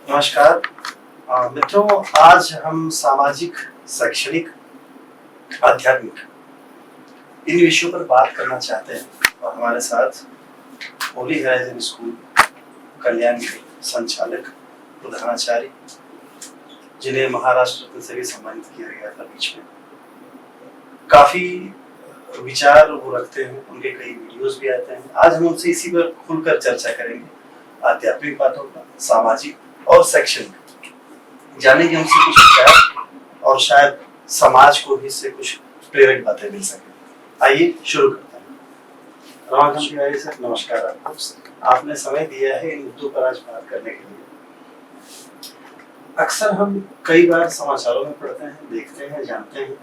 नमस्कार मित्रों, आज हम सामाजिक, शैक्षणिक, आध्यात्मिक इन विषयों पर बात करना चाहते हैं और हमारे साथ होली होराइजन स्कूल कल्याण के संचालक प्रधानाचार्य, जिन्हें महाराष्ट्र रत्न से भी सम्मानित किया गया था, बीच में काफी विचार वो रखते हैं, उनके कई वीडियोस भी आते हैं। आज हम उनसे इसी पर खुलकर चर्चा करेंगे, आध्यात्मिक बातों पर, सामाजिक और शैक्षणिक, जानेंगे उनसे कुछ विचार और शायद समाज को भी इससे कुछ प्रेरक बातें मिल सके। आइए शुरू करते हैं। रमाकांत तिवारी सर, नमस्कार आपको। आपने समय दिया है इन मुद्दों पर आज बात करने के लिए। अक्सर हम कई बार समाचारों में पढ़ते हैं, देखते हैं, जानते हैं,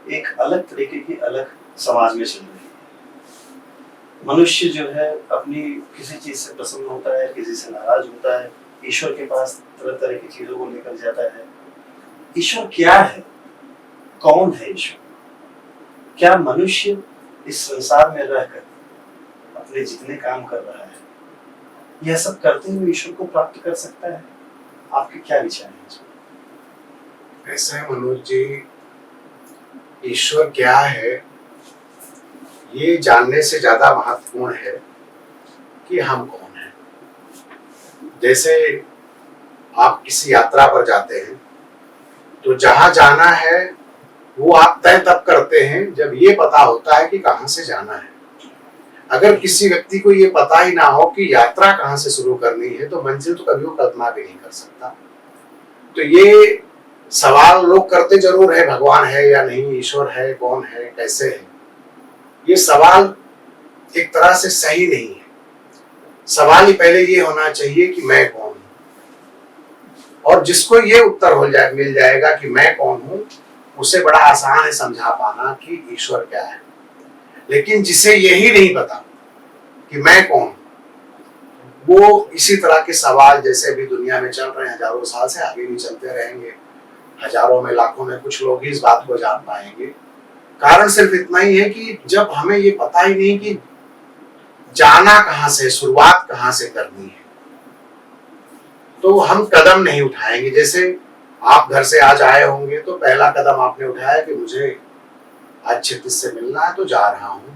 एक अलग तरीके की अलग समाज में चल रही है। मनुष्य जो है अपनी किसी चीज से प्रसन्न होता है, किसी से नाराज होता है, ईश्वर के पास तरह तरह की चीजों को लेकर जाता है। ईश्वर क्या है? कौन है ईश्वर? क्या मनुष्य इस संसार में रहकर अपने जितने काम कर रहा है, यह सब करते हुए ईश्वर को प्राप्त कर सकता है? आपके क्या विचार हैं इसमें? ऐसा है मनोज जी, ईश्वर क्या है ये जानने से ज्यादा महत्वपूर्ण है कि हम कौन हैं। जैसे आप किसी यात्रा पर जाते हैं तो जहां जाना है वो आप तय तब करते हैं जब ये पता होता है कि कहां से जाना है। अगर किसी व्यक्ति को ये पता ही ना हो कि यात्रा कहां से शुरू करनी है तो मंजिल तो कभी वो कल्पना भी नहीं कर सकता। तो ये सवाल लोग करते जरूर है, भगवान है या नहीं, ईश्वर है, कौन है, कैसे है। ये सवाल एक तरह से सही नहीं है। सवाल ही पहले ये होना चाहिए कि मैं कौन हूं, और जिसको ये उत्तर मिल जाएगा कि मैं कौन हूं, उसे बड़ा आसान है समझा पाना कि ईश्वर क्या है। लेकिन जिसे यही नहीं पता कि मैं कौन, वो इसी तरह के सवाल जैसे भी दुनिया में चल रहे हैं, हजारों साल से आगे भी चलते रहेंगे। हजारों में, लाखों में कुछ लोग ही इस बात को जान पाएंगे। कारण सिर्फ इतना ही है कि जब हमें ये पता ही नहीं कि जाना कहां से, शुरुआत कहां से करनी है, तो हम कदम नहीं उठाएंगे। जैसे आप घर से आज आए होंगे तो पहला कदम आपने उठाया कि मुझे आज क्षितिज से मिलना है तो जा रहा हूं,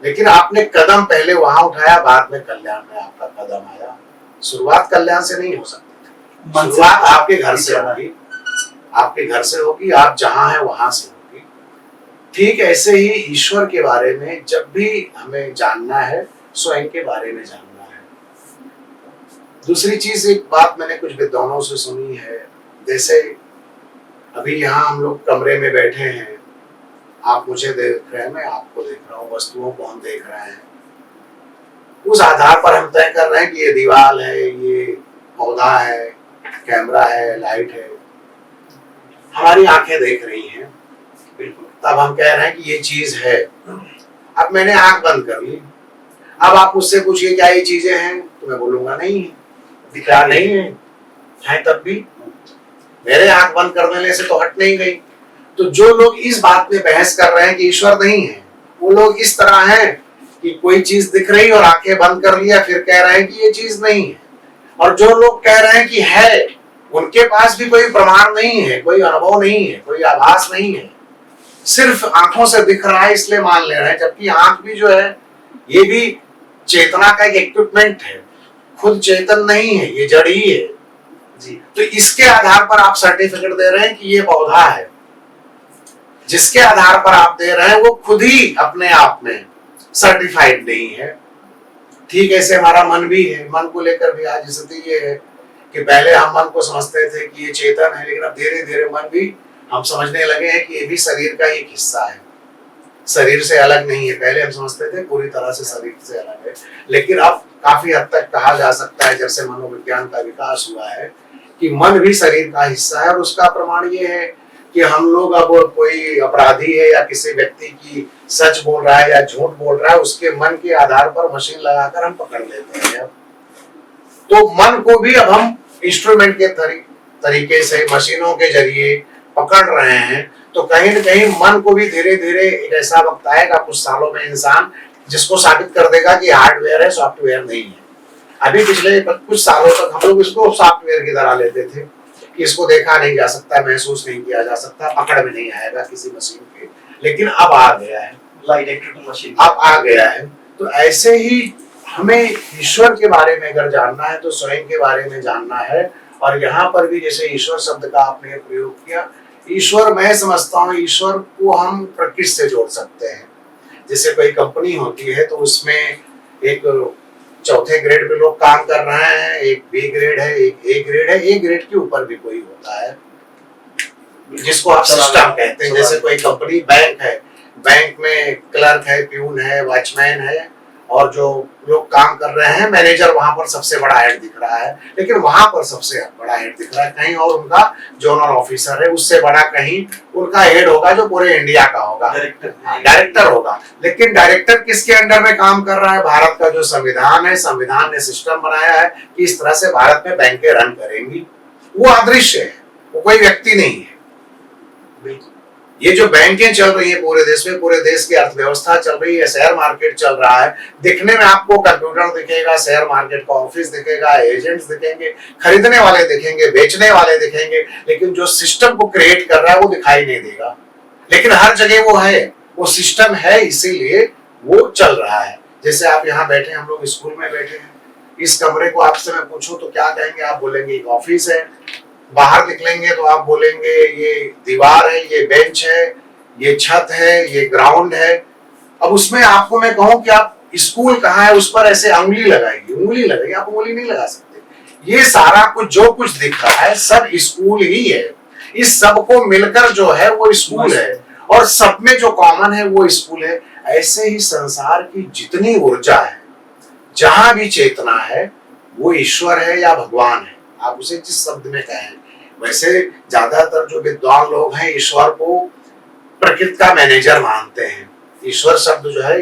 लेकिन आपने कदम पहले वहां उठाया, बाद में कल्याण में आपका कदम आया। शुरुआत कल्याण से नहीं हो सकती, शुरुआत आपके घर से होगी, आपके घर से होगी, आप जहां हैं वहां से होगी। ठीक ऐसे ही ईश्वर के बारे में जब भी हमें जानना है, स्वयं के बारे में जानना है। दूसरी चीज, एक बात मैंने कुछ विद्वानों से सुनी है, जैसे अभी यहाँ हम लोग कमरे में बैठे हैं, आप मुझे देख रहे हैं, मैं आपको देख रहा हूँ, वस्तुओं को हम देख रहे हैं। उस आधार पर हम तय कर रहे हैं कि ये दीवार है, ये पौधा है, कैमरा है, लाइट है, हमारी आंखें देख रही हैं। बिल्कुल, तब हम कह रहे हैं कि ये चीज है। अब मैंने आंख बंद कर ली, अब आप मुझसे पूछिए क्या ये चीजें हैं, तो मैं बोलूंगा नहीं है, दिखा नहीं है तब भी मेरे आंख बंद कर देने से तो हट नहीं गई। तो जो लोग इस बात में बहस कर रहे हैं कि ईश्वर नहीं है, वो लोग इस तरह हैं कि कोई चीज दिख रही और आंखें बंद कर लिया, फिर कह रहे हैं कि ये चीज नहीं है। और जो लोग कह रहे हैं कि है, उनके पास भी कोई प्रमाण नहीं है, कोई अनुभव नहीं है, कोई आभास नहीं है, सिर्फ आंखों से दिख रहा है इसलिए मान ले रहे हैं। जबकि आंख भी जो है, ये भी चेतना का एक इक्विपमेंट है, खुद चेतन नहीं है, ये जड़ ही है जी। तो इसके आधार पर आप सर्टिफिकेट दे रहे हैं कि ये पौधा है, जिसके आधार पर आप दे रहे हैं वो खुद ही अपने आप में सर्टिफाइड नहीं है। ठीक ऐसे हमारा मन भी है, मन को लेकर भी आज स्थिति ये है कि पहले हम मन को समझते थे कि ये चेतन है, लेकिन अब धीरे धीरे मन भी हम समझने लगे हैं कि ये भी शरीर का एक हिस्सा है, शरीर से अलग नहीं है। पहले हम समझते थे पूरी तरह से शरीर से अलग है, लेकिन अब काफी हद तक कहा जा सकता है, जब से मनोविज्ञान का विकास हुआ है, कि मन भी शरीर का हिस्सा है। और उसका प्रमाण ये है कि हम लोग अब कोई अपराधी है या किसी व्यक्ति की सच बोल रहा है या झूठ बोल रहा है, उसके मन के आधार पर मशीन लगाकर हम पकड़ लेते हैं। तो मन को भी अब हम इंस्ट्रूमेंट के तरीके से, मशीनों के जरिए पकड़ रहे हैं। तो कहीं न कहीं मन को भी धीरे धीरे एक ऐसा वक्त आएगा कुछ सालों में, इंसान जिसको साबित कर देगा कि हार्डवेयर है, सॉफ्टवेयर नहीं है। अभी पिछले कुछ सालों तक हम लोग इसको सॉफ्टवेयर की तरह लेते थे कि इसको देखा नहीं जा सकता, महसूस नहीं किया जा सकता, पकड़ में नहीं आएगा किसी मशीन के, लेकिन अब आ गया है, इलेक्ट्रिक मशीन अब आ गया है। तो ऐसे ही हमें ईश्वर के बारे में अगर जानना है तो स्वयं के बारे में जानना है। और यहाँ पर भी जैसे ईश्वर शब्द का आपने प्रयोग किया, ईश्वर मैं समझता हूँ ईश्वर को हम प्रकृति से जोड़ सकते हैं। जैसे कोई कंपनी होती है तो उसमें एक चौथे ग्रेड पे लोग काम कर रहे हैं, एक बी ग्रेड है, एक ए ग्रेड है, ए ग्रेड के ऊपर भी कोई होता है जिसको आप सिस्टम कहते हैं। जैसे कोई कंपनी बैंक है, बैंक में क्लर्क है, प्यून है, वॉचमैन है, और जो लोग काम कर रहे हैं, मैनेजर वहां पर सबसे बड़ा हेड दिख रहा है, लेकिन वहां पर सबसे बड़ा हेड दिख रहा है कहीं, और उनका जोनल ऑफिसर है, उससे बड़ा कहीं उनका हेड होगा जो पूरे इंडिया का होगा, डायरेक्टर होगा। लेकिन डायरेक्टर किसके अंडर में काम कर रहा है? भारत का जो संविधान है, संविधान ने सिस्टम बनाया है कि इस तरह से भारत में बैंकें रन करेंगी। वो अदृश्य है, वो कोई व्यक्ति नहीं है। ये जो बैंकें चल रही है पूरे देश में, पूरे देश की अर्थव्यवस्था चल रही है, शेयर मार्केट चल रहा है, दिखने में आपको कंप्यूटर दिखेगा, शेयर मार्केट का ऑफिस दिखेगा, एजेंट्स दिखेंगे, खरीदने वाले दिखेंगे, बेचने वाले दिखेंगे, लेकिन जो सिस्टम को क्रिएट कर रहा है वो दिखाई नहीं देगा। लेकिन हर जगह वो है, वो सिस्टम है, इसीलिए वो चल रहा है। जैसे आप यहाँ बैठे, हम लोग स्कूल में बैठे हैं, इस कमरे को आपसे मैं पूछूं तो क्या कहेंगे? आप बोलेंगे एक ऑफिस है। बाहर निकलेंगे तो आप बोलेंगे ये दीवार है, ये बेंच है, ये छत है, ये ग्राउंड है। अब उसमें आपको मैं कहूं कि आप स्कूल कहाँ है, उस पर ऐसे उंगली लगाएगी, आप उंगली नहीं लगा सकते। ये सारा कुछ जो कुछ दिख रहा है सब स्कूल ही है। इस सब को मिलकर जो है वो स्कूल है, और सब में जो कॉमन है वो स्कूल है। ऐसे ही संसार की जितनी ऊर्जा है, जहां भी चेतना है, वो ईश्वर है या भगवान है, आप उसे जिस शब्द में कहें। वैसे ज्यादातर जो विद्वान लोग हैं ईश्वर को प्रकृति का मैनेजर मानते हैं। ईश्वर शब्द जो है,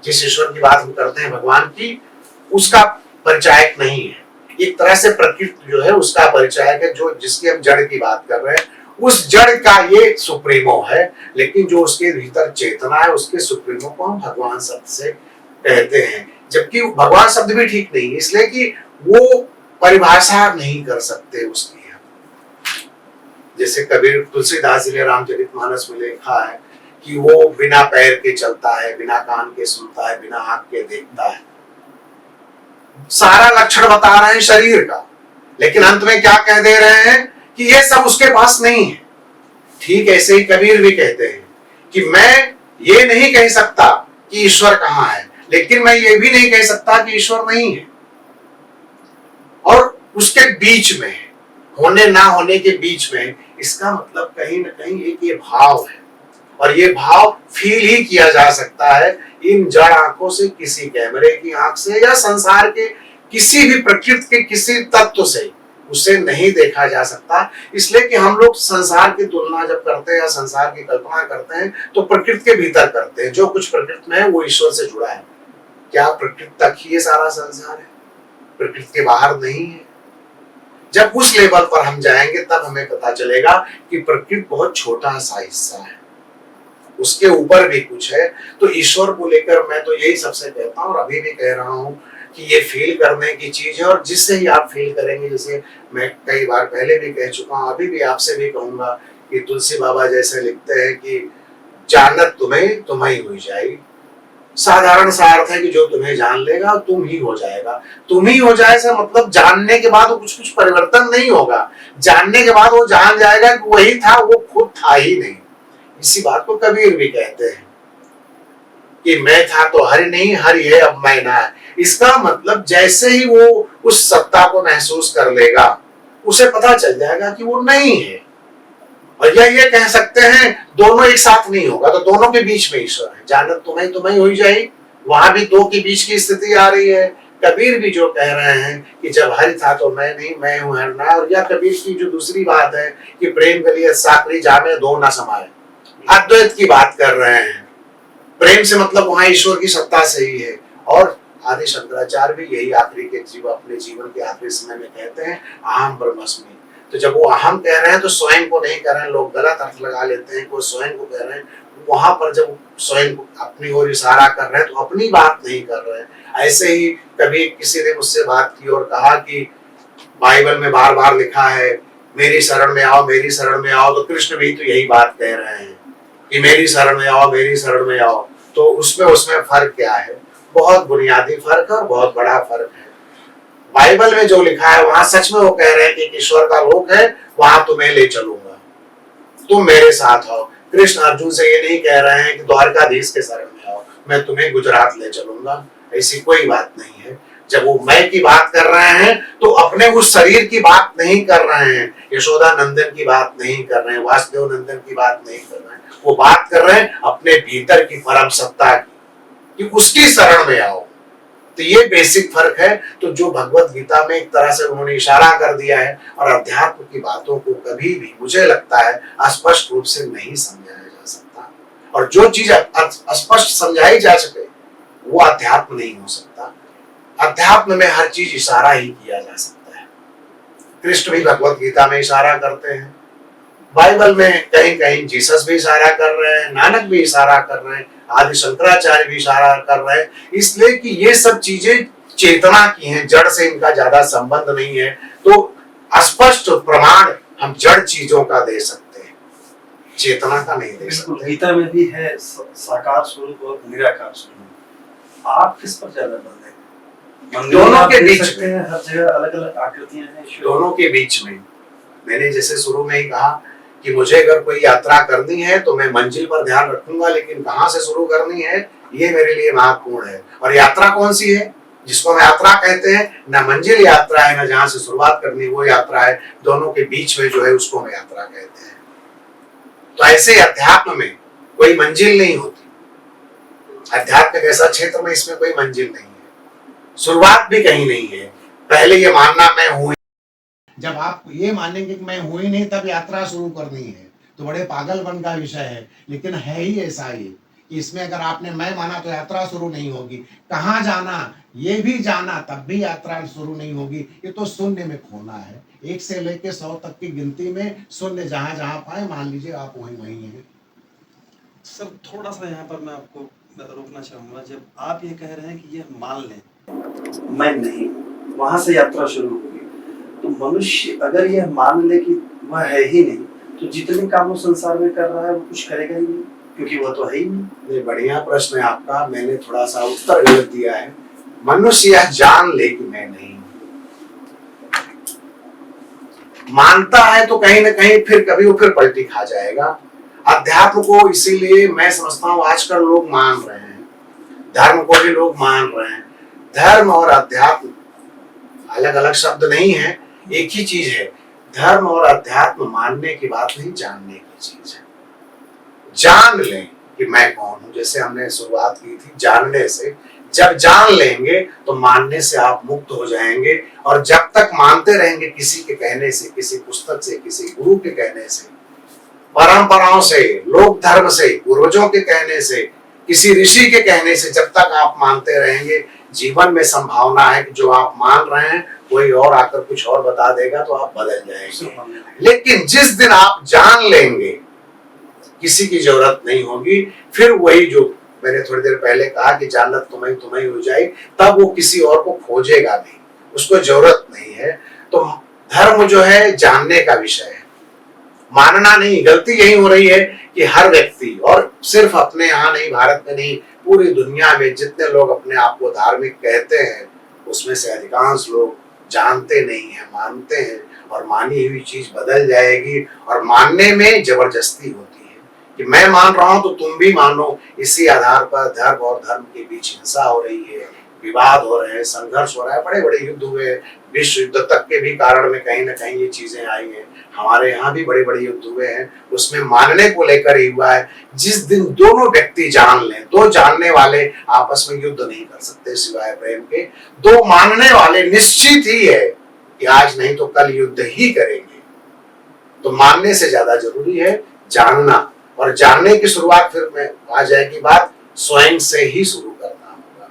जिस ईश्वर की बात हम करते हैं, भगवान की, उसका परिचायक नहीं है। एक तरह से प्रकृति जो है उसका परिचायक है, जो जिसकी हम जड़ की बात कर रहे हैं, उस जड़ का ये सुप्रीमो है। लेकिन जो उसके भीतर चेतना है, उसके सुप्रीमो को हम भगवान शब्द से कहते हैं। जबकि भगवान शब्द भी ठीक नहीं है, इसलिए कि वो परिभाषा नहीं कर सकते उसकी। जैसे कबीर तुलसीदास जी ने रामचरितमानस में लिखा है कि वो बिना पैर के चलता है, बिना कान के सुनता है, बिना आंख के देखता है। सारा लक्षण बता रहे हैं शरीर का, लेकिन अंत में क्या कह दे रहे हैं कि ये सब उसके पास नहीं है। ठीक ऐसे ही कबीर भी कहते हैं कि मैं ये नहीं कह सकता कि ईश्वर कहाँ है, लेकिन मैं ये भी नहीं कह सकता कि ईश्वर नहीं है। और उसके बीच में, होने ना होने के बीच में, इसका मतलब कहीं ना कहीं एक ये भाव है, और ये भाव फील ही किया जा सकता है इन जड़ आंखों से, किसी कैमरे की आंख से, या संसार के किसी भी प्रकृति के किसी तत्व से उसे नहीं देखा जा सकता। इसलिए कि हम लोग संसार की तुलना जब करते हैं या संसार की कल्पना करते हैं तो प्रकृति के भीतर करते हैं। जो कुछ प्रकृति में है वो ईश्वर से जुड़ा है। क्या प्रकृति तक ही ये सारा संसार है? प्रकृति के बाहर नहीं है। जब उस लेवल पर हम जाएंगे तब हमें पता चलेगा कि प्रकृति बहुत छोटा सा हिस्सा है, उसके ऊपर भी कुछ है। तो ईश्वर को लेकर मैं तो यही सबसे कहता हूँ, और अभी भी कह रहा हूँ कि ये फील करने की चीज है। और जिससे ही आप फील करेंगे, जैसे मैं कई बार पहले भी कह चुका हूँ, अभी भी आपसे भी कहूंगा कि तुलसी बाबा जैसे लिखते हैं कि जानत तुम्हें तुम्हें हुई जाएगी। साधारण सा अर्थ है कि जो तुम्हें जान लेगा तुम ही हो जाएगा। तुम ही हो जाए से मतलब जानने के बाद वो कुछ परिवर्तन नहीं होगा। जानने के बाद वो जान जाएगा कि वही था, वो खुद था ही नहीं। इसी बात को कबीर भी कहते हैं कि मैं था तो हरि नहीं, हरि है अब मैं ना है। इसका मतलब जैसे ही वो उस सत्ता को महसूस कर लेगा, उसे पता चल जाएगा कि वो नहीं है। और ये कह सकते हैं दोनों एक साथ नहीं होगा, तो दोनों के बीच में ईश्वर है। जानत तुम्हें तुम्हें हो जाएगी, वहां भी दो के बीच की स्थिति आ रही है। कबीर भी जो कह रहे हैं कि जब हरि था तो मैं नहीं, मैं हूं हर ना। और या कबीर की जो दूसरी बात है कि प्रेम गलियत साकरी जामे दो ना समाये, अद्वैत की बात कर रहे हैं। प्रेम से मतलब वहां ईश्वर की सत्ता से ही है। और आदि शंकराचार्य भी यही आखिरी के अपने जीवन के आखिरी समय में कहते हैं, अहम ब्रह्मस्मि। तो जब वो अहम कह रहे हैं तो स्वयं को नहीं कह रहे हैं। लोग गलत अर्थ लगा लेते हैं, कोई स्वयं को कह रहे हैं। वहां पर जब स्वयं को अपनी ओर इशारा कर रहे हैं तो अपनी बात नहीं कर रहे हैं, ऐसे ही कभी किसी ने मुझसे बात की और कहा कि बाइबल में बार बार लिखा है मेरी शरण में आओ, मेरी शरण में आओ, तो कृष्ण भी तो यही बात कह रहे हैं कि मेरी शरण में आओ, मेरी शरण में आओ। तो उसमें फर्क क्या है? बहुत बुनियादी फर्क है और बहुत बड़ा फर्क है। बाइबल में जो लिखा है वहां सच में वो कह रहे हैं कि ईश्वर का लोक है, वहां तुम्हें ले चलूंगा, तुम मेरे साथ आओ। कृष्ण अर्जुन से ये नहीं कह रहे हैं कि द्वारकाधीश के शरण में आओ, मैं तुम्हें गुजरात ले चलूंगा। ऐसी कोई बात नहीं है। जब वो मैं की बात कर रहे हैं तो अपने उस शरीर की बात नहीं कर रहे हैं, यशोदा नंदन की बात नहीं कर रहे हैं, वासुदेव नंदन की बात नहीं कर रहे हैं। वो बात कर रहे हैं अपने भीतर की परम सत्ता की, कि उसकी शरण में आओ। तो ये बेसिक फर्क है। तो जो भगवत गीता में एक तरह से उन्होंने इशारा कर दिया है, और अध्यात्म की बातों को कभी भी मुझे लगता है स्पष्ट रूप से नहीं समझाया जा सकता, और जो चीज स्पष्ट समझाई जा सके वो अध्यात्म नहीं हो सकता। अध्यात्म में हर चीज इशारा ही किया जा सकता है। कृष्ण भी भगवत गीता में इशारा करते हैं, बाइबल में कहीं कहीं जीसस भी इशारा कर रहे हैं, नानक भी इशारा कर रहे हैं, आदि शंकराचार्य भी इशारा कर रहे हैं, इसलिए कि ये सब चीजें चेतना की हैं, जड़ से इनका ज्यादा संबंध नहीं है। तो स्पष्ट प्रमाण हम जड़ चीजों का दे सकते हैं, चेतना का नहीं दे सकते। गीता में भी है साकार स्वरूप और निराकार स्वरूप। आप किस पर ज्यादा बल देंगे? दोनों के बीच में, हर जगह अलग अलग आकृतियां हैं, दोनों के बीच में। मैंने जैसे शुरू में ही कहा कि मुझे अगर कोई यात्रा करनी है तो मैं मंजिल पर ध्यान रखूंगा, लेकिन कहां से शुरू करनी है ये मेरे लिए महत्वपूर्ण है। और यात्रा कौन सी है जिसको हम यात्रा कहते हैं? ना मंजिल यात्रा है, ना जहां से शुरुआत करनी वो यात्रा है, दोनों के बीच में जो है उसको हम यात्रा कहते हैं। तो ऐसे अध्यात्म में कोई मंजिल नहीं होती। अध्यात्म एक ऐसा क्षेत्र में इसमें कोई मंजिल नहीं है, शुरुआत भी कहीं नहीं है। पहले ये मानना मैं हूं, जब आप ये मानेंगे कि मैं हूं ही नहीं तब यात्रा शुरू करनी है तो बड़े पागलपन का विषय है। लेकिन है ही ऐसा ही कि इसमें अगर आपने मैं माना तो यात्रा शुरू नहीं होगी। कहाँ जाना ये भी जाना तब भी यात्रा शुरू नहीं होगी। ये तो शून्य में खोना है। 1 से लेकर 100 तक की गिनती में शून्य जहां जहां पाए मान लीजिए आप वहीं वहीं हैं। सर थोड़ा सा यहाँ पर मैं आपको रोकना चाहूंगा। जब आप ये कह रहे हैं कि ये मान लें मैं नहीं, वहां से यात्रा शुरू होगी, तो मनुष्य अगर यह मान ले कि वह है ही नहीं, तो जितने काम वो संसार में कर रहा है वो कुछ करेगा ही नहीं, क्योंकि वह तो है ही नहीं। बढ़िया प्रश्न है आपका, मैंने थोड़ा सा उत्तर गलत दिया है। मनुष्य यह जान ले कि मैं नहीं मानता है तो कहीं ना कहीं फिर कभी वो फिर पलटी खा जाएगा। अध्यात्म को इसीलिए मैं समझता हूँ आजकल लोग मान रहे हैं, धर्म को भी लोग मान रहे हैं। धर्म और अध्यात्म अलग अलग शब्द नहीं है, एक ही चीज है। धर्म और अध्यात्म मानने की बात नहीं, जानने की चीज है। जान लें कि मैं कौन हूं, जैसे हमने शुरुआत की थी जानने से। जब जान लेंगे तो मानने से आप मुक्त हो जाएंगे। और जब तक मानते रहेंगे किसी के कहने से, किसी पुस्तक से, किसी गुरु के कहने से, परंपराओं से, लोक धर्म से, पूर्वजों के कहने से, किसी ऋषि के कहने से, जब तक आप मानते रहेंगे जीवन में संभावना है कि जो आप मान रहे हैं कोई और आकर कुछ और बता देगा तो आप बदल जाएंगे। लेकिन जिस दिन आप जान लेंगे किसी की जरूरत नहीं होगी, फिर वही जो मैंने थोड़ी देर पहले कहा कि जानत तुम्हें तुम्हें हो जाए, तब वो किसी और को खोजेगा नहीं, उसको जरूरत नहीं है। तो धर्म जो है जानने का विषय है, मानना नहीं। गलती यही हो रही है कि हर व्यक्ति, और सिर्फ अपने यहाँ नहीं, भारत में नहीं, पूरी दुनिया में जितने लोग अपने आप को धार्मिक कहते हैं उसमें से अधिकांश लोग जानते नहीं है, मानते हैं। और मानी हुई चीज बदल जाएगी, और मानने में जबरदस्ती होती है कि मैं मान रहा हूं तो तुम भी मानो। इसी आधार पर धर्म और धर्म के बीच हिंसा हो रही है, विवाद हो रहे हैं, संघर्ष हो रहा है, बड़े बड़े युद्ध हुए, विश्व युद्ध तक के भी कारण में कहीं ना कहीं ये चीजें आई हैं। हमारे यहाँ भी बड़े बड़े युद्ध हुए हैं, उसमें मानने को लेकर ही हुआ है। जिस दिन दोनों व्यक्ति जान लें, दो जानने वाले आपस में युद्ध नहीं कर सकते सिवाय प्रेम के। दो मानने वाले निश्चित ही है कि आज नहीं तो कल युद्ध ही करेंगे। तो मानने से ज्यादा जरूरी है जानना, और जानने की शुरुआत फिर में आ जाएगी बात, स्वयं से ही शुरू करना होगा।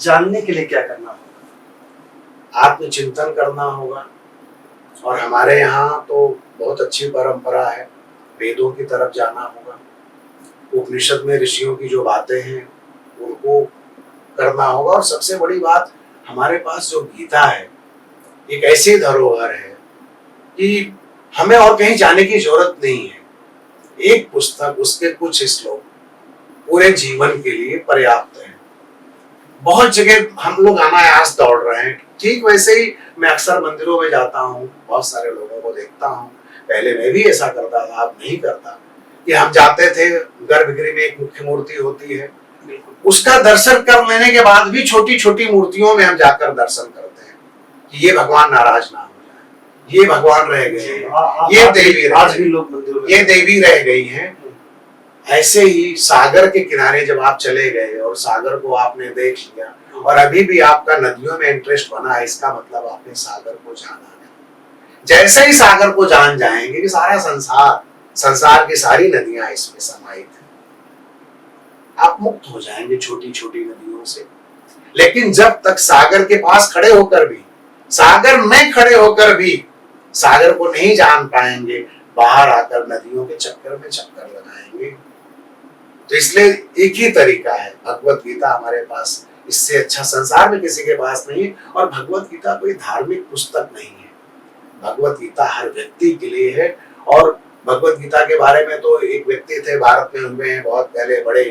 जानने के लिए क्या करना होगा? आत्मचिंतन करना होगा। और हमारे यहाँ तो बहुत अच्छी परंपरा है, वेदों की तरफ जाना होगा। उपनिषद में ऋषियों की जो बातें हैं उनको करना होगा। और सबसे बड़ी बात, हमारे पास जो गीता है एक ऐसी धरोहर है कि हमें और कहीं जाने की जरूरत नहीं है। एक पुस्तक, उसके कुछ श्लोक पूरे जीवन के लिए पर्याप्त है। बहुत जगह हम लोग अनायास दौड़ रहे हैं। ठीक वैसे ही मैं अक्सर मंदिरों में जाता हूँ, बहुत सारे लोगों को देखता हूँ, पहले मैं भी ऐसा करता था, अब नहीं करता, कि हम जाते थे, गर्भगृह में एक मुख्य मूर्ति होती है, उसका दर्शन कर लेने के बाद भी छोटी छोटी मूर्तियों में हम जाकर दर्शन करते हैं कि ये भगवान नाराज ना हो जाए, ये भगवान रह गए, ये देवी आज भी लोग मंदिरों में ये देवी रह गई हैं। ऐसे ही सागर के किनारे जब आप चले गए और सागर को आपने देख लिया और अभी भी आपका नदियों में इंटरेस्ट बना है, इसका मतलब आपने सागर को जाना है। जैसे ही सागर को जान जाएंगे कि सारा संसार की सारी नदियां इसमें समाहित है, आप मुक्त हो जाएंगे छोटी छोटी नदियों से। लेकिन जब तक सागर के पास खड़े होकर भी, सागर में खड़े होकर भी सागर को नहीं जान पाएंगे, बाहर आकर नदियों के चक्कर में चक्कर लगाएंगे। तो इसलिए एक ही तरीका है, भगवत गीता हमारे पास, इससे अच्छा संसार में किसी के पास नहीं है। और भगवत गीता कोई धार्मिक पुस्तक नहीं है, भगवत गीता हर व्यक्ति के लिए है। और भगवत गीता के बारे में तो एक व्यक्ति थे भारत में, हुए हैं बहुत पहले, बड़े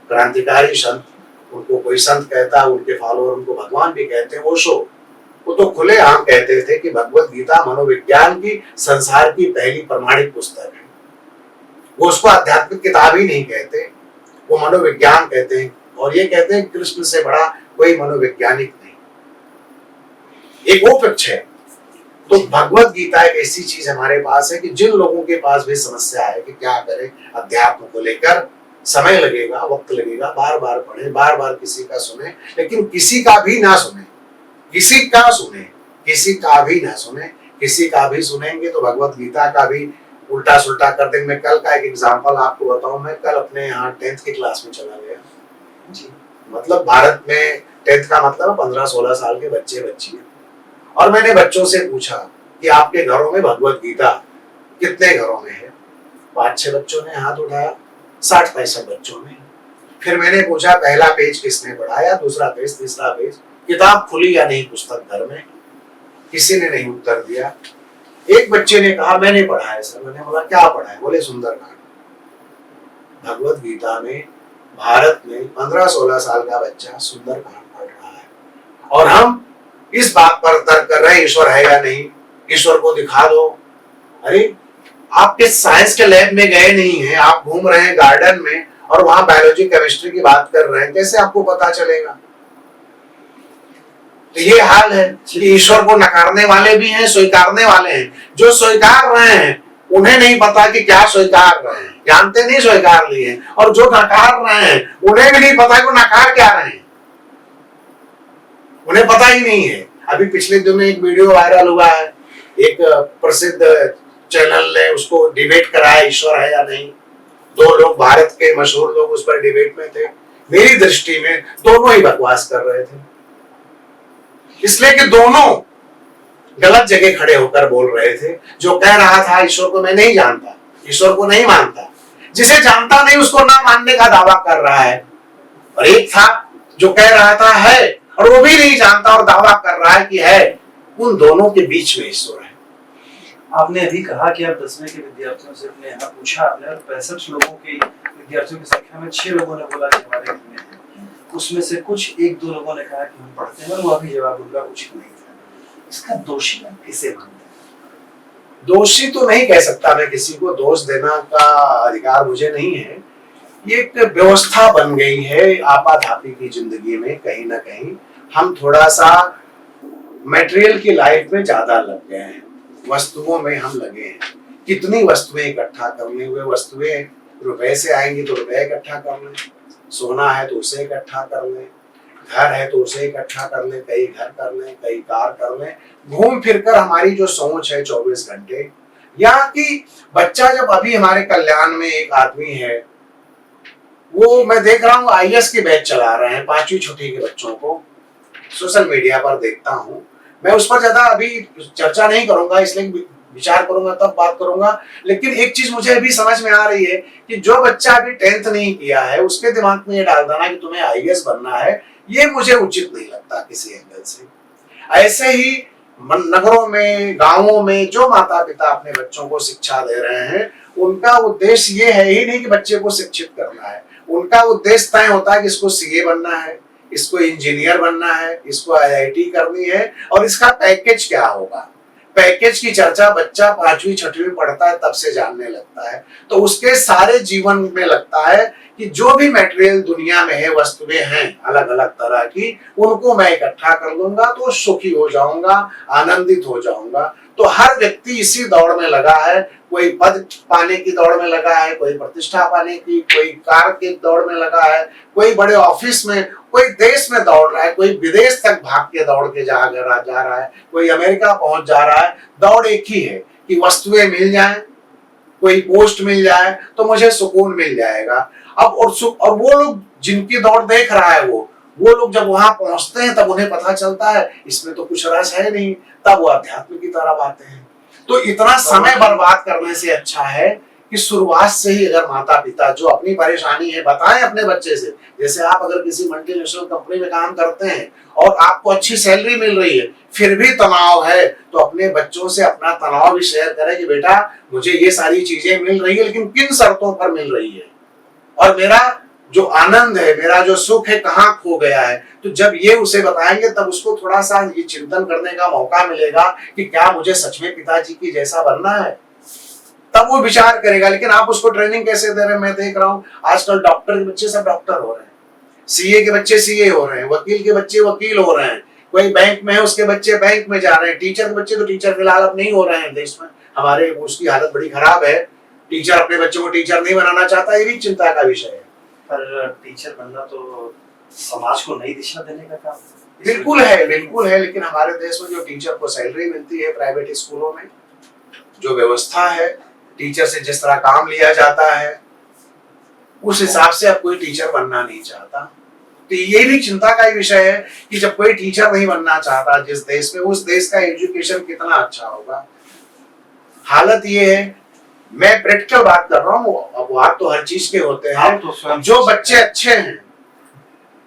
क्रांतिकारी संत, उनको कोई संत कहता, उनके फॉलोअर उनको भगवान भी कहते हैं, ओशो। वो तो खुले आम कहते थे कि भगवत गीता मनोविज्ञान की संसार की पहली प्रमाणिक पुस्तक है। वो उसको आध्यात्मिक किताब ही नहीं कहते, वो मनोविज्ञान कहते हैं। और ये कहते हैं कृष्ण से बड़ा कोई मनोवैज्ञानिक नहीं। एक वो पक्ष है। तो भगवत गीता एक ऐसी चीज हमारे पास है कि जिन लोगों के पास भी समस्या है कि क्या करें अध्यात्म को लेकर, समय लगेगा, वक्त लगेगा, बार बार पढ़े, बार बार किसी का सुने, लेकिन किसी का भी ना सुने, किसी का सुने, किसी का भी ना सुने, किसी का भी सुनेंगे तो भगवत गीता का भी उल्टा सुल्टा कर देंगे। मैं कल का एक एग्जांपल आपको बताऊं, मैं कल अपने यहाँ 10th की क्लास में चला गया जी। मतलब भारत में 10th का मतलब 15-16 साल के बच्चे बच्चियां, और मैंने बच्चों से पूछा कि आपके घरों में भगवत गीता कितने घरों में है? 5-6 बच्चों ने हाथ उठाया, 60-65 बच्चों ने। फिर मैंने पूछा पहला पेज किसने पढ़ाया, दूसरा पेज, तीसरा पेज, किताब खुली या नहीं पुस्तक घर में? किसी ने नहीं उत्तर दिया। एक बच्चे ने कहा मैंने पढ़ा है सर। मैंने बोला क्या पढ़ा है? बोले सुंदरकांड। भगवत गीता में भारत में 15-16 साल का बच्चा सुंदरकांड पढ़ रहा है, और हम इस बात पर तर्क कर रहे हैं ईश्वर है या नहीं, ईश्वर को दिखा दो। अरे आपके साइंस के लैब में गए नहीं है, आप घूम रहे हैं गार्डन में और वहां बायोलॉजी केमिस्ट्री की बात कर रहे हैं, कैसे आपको पता चलेगा? तो ये हाल है कि ईश्वर को नकारने वाले भी हैं, स्वीकारने वाले हैं। जो स्वीकार रहे हैं उन्हें नहीं पता कि क्या स्वीकार रहे हैं, जानते नहीं स्वीकार लिए, और जो नकार रहे हैं उन्हें भी नहीं पता कि वो नकार क्या रहे हैं, उन्हें पता ही नहीं है। अभी पिछले दिनों एक वीडियो वायरल हुआ है, एक प्रसिद्ध चैनल ने उसको डिबेट कराया ईश्वर है या नहीं। 2 लोग भारत के मशहूर लोग उस पर डिबेट में थे। मेरी दृष्टि में दोनों ही बकवास कर रहे थे, इसलिए कि दोनों गलत जगह खड़े होकर बोल रहे थे। जो कह रहा था ईश्वर को मैं नहीं जानता, ईश्वर को नहीं मानता, जिसे जानता नहीं उसको ना मानने का दावा कर रहा है। और एक था जो कह रहा था है, और वो भी नहीं जानता और दावा कर रहा है कि है। उन दोनों के बीच में ईश्वर है। आपने अभी कहा कि आप 10वीं के विद्यार्थियों से अपने यहाँ पूछा आपने, और 65 लोगों की विद्यार्थियों की संख्या में 6 लोगों ने बोला कि हमारे घर में है। उसमें से कुछ 1-2 लोगों ने कहा कि हम पढ़ते हैं, और वो अभी जवाब उनका उचित नहीं था। इसका दोषी आप किसे मानते हैं? दोषी तो नहीं कह सकता मैं, किसी को दोष देना का अधिकार मुझे नहीं है। ये एक व्यवस्था बन गई है आपाधापी की जिंदगी में। कहीं ना कहीं हम थोड़ा सा मटेरियल की लाइफ में ज्यादा लग गए हैं, वस्तुओं में हम लगे हैं। कितनी वस्तुएं इकट्ठा कर लें, वे वस्तुएं रुपए से आएंगी तो रुपए इकट्ठा कर लें, सोना है तो उसे इकट्ठा कर लें, घर है तो उसे इकट्ठा कर लें, कई घर कर लें, कई कार कर लें। घूम फिरकर हमारी जो सोच है 24 घंटे, या कि बच्चा जब अभी हमारे कल्याण में एक आदमी है, वो मैं देख रहा हूँ IAS के बैच चला रहे हैं 5वीं छठी के बच्चों को, सोशल मीडिया पर देखता हूँ। मैं उस पर ज्यादा अभी चर्चा नहीं करूंगा, इसलिए विचार करूंगा तब बात करूंगा। लेकिन एक चीज मुझे अभी समझ में आ रही है कि जो बच्चा अभी 10th नहीं किया है उसके दिमाग में ये डाल देना कि तुम्हें IAS बनना है, ये मुझे उचित नहीं लगता किसी एंगल से। ऐसे ही नगरों में, गांवों में जो माता पिता अपने बच्चों को शिक्षा दे रहे हैं, उनका उद्देश्य ये है ही नहीं कि बच्चे को शिक्षित करना है। उनका उद्देश्य तय होता है कि इसको सीए बनना है, इसको इंजीनियर बनना है, इसको आईआईटी करनी है, और इसका पैकेज क्या होगा। पैकेज की चर्चा बच्चा 5वीं 6वीं पढ़ता है तब से जानने लगता है। तो उसके सारे जीवन में लगता है कि जो भी मटेरियल दुनिया में है, वस्तुएं हैं अलग अलग तरह की, उनको मैं इकट्ठा कर लूंगा तो सुखी हो जाऊंगा, आनंदित हो जाऊंगा। तो हर व्यक्ति इसी दौड़ में लगा है। कोई पद पाने की दौड़ में लगा है, कोई प्रतिष्ठा पाने की, कोई कार की दौड़ में लगा है, कोई बड़े ऑफिस में, कोई देश में दौड़ रहा है, कोई विदेश तक भाग के दौड़ के जा रहा है, कोई अमेरिका पहुंच जा रहा है। दौड़ एक ही है कि वस्तुएं मिल जाएं, कोई पोस्ट मिल जाए तो मुझे सुकून मिल जाएगा। अब और वो लोग जिनकी दौड़ देख रहा है, वो लोग जब वहां पहुंचते हैं तब उन्हें पता चलता है इसमें तो कुछ रस है नहीं, तब वो अध्यात्म की तरफ आते हैं। तो इतना समय बर्बाद करने से अच्छा है कि शुरुआत से ही अगर माता पिता जो अपनी परेशानी है बताएं अपने बच्चे से। जैसे आप अगर किसी मल्टीनेशनल कंपनी में काम करते हैं और आपको अच्छी सैलरी मिल रही है, फिर भी तनाव है, तो अपने बच्चों से अपना तनाव भी शेयर करें कि बेटा मुझे ये सारी चीजें मिल रही है, लेकिन किन शर्तों पर मिल रही है, और मेरा जो आनंद है, मेरा जो सुख है कहाँ खो गया है। तो जब ये उसे बताएंगे तब उसको थोड़ा सा ये चिंतन करने का मौका मिलेगा कि क्या मुझे सच में पिताजी की जैसा बनना है, तब वो विचार करेगा। लेकिन आप उसको ट्रेनिंग कैसे दे रहे हैं, मैं देख रहा हूँ आजकल डॉक्टर के बच्चे सब डॉक्टर हो रहे हैं, सीए के बच्चे सीए हो रहे हैं, वकील के बच्चे वकील हो रहे हैं, कोई बैंक में है उसके बच्चे बैंक में जा रहे हैं, टीचर के बच्चे तो टीचर फिलहाल अब नहीं हो रहे हैं देश में, हमारे उसकी हालत बड़ी खराब है। टीचर अपने बच्चों को टीचर नहीं बनाना चाहता, ये भी चिंता का विषय है। पर टीचर बनना तो समाज को नई दिशा देने का काम बिल्कुल है, बिल्कुल है। लेकिन हमारे देश में जो टीचर को सैलरी मिलती है प्राइवेट स्कूलों में, जो व्यवस्था है, टीचर से जिस तरह काम लिया जाता है, उस हिसाब से अब कोई टीचर बनना नहीं चाहता। तो ये भी चिंता का विषय है कि जब कोई टीचर नहीं बनना चाहता जिस देश में, उस देश का एजुकेशन कितना अच्छा होगा। हालत ये है, मैं प्रैक्टिकल बात कर रहा हूँ, अपवाद तो हर चीज के होते हैं। तो जो बच्चे अच्छे हैं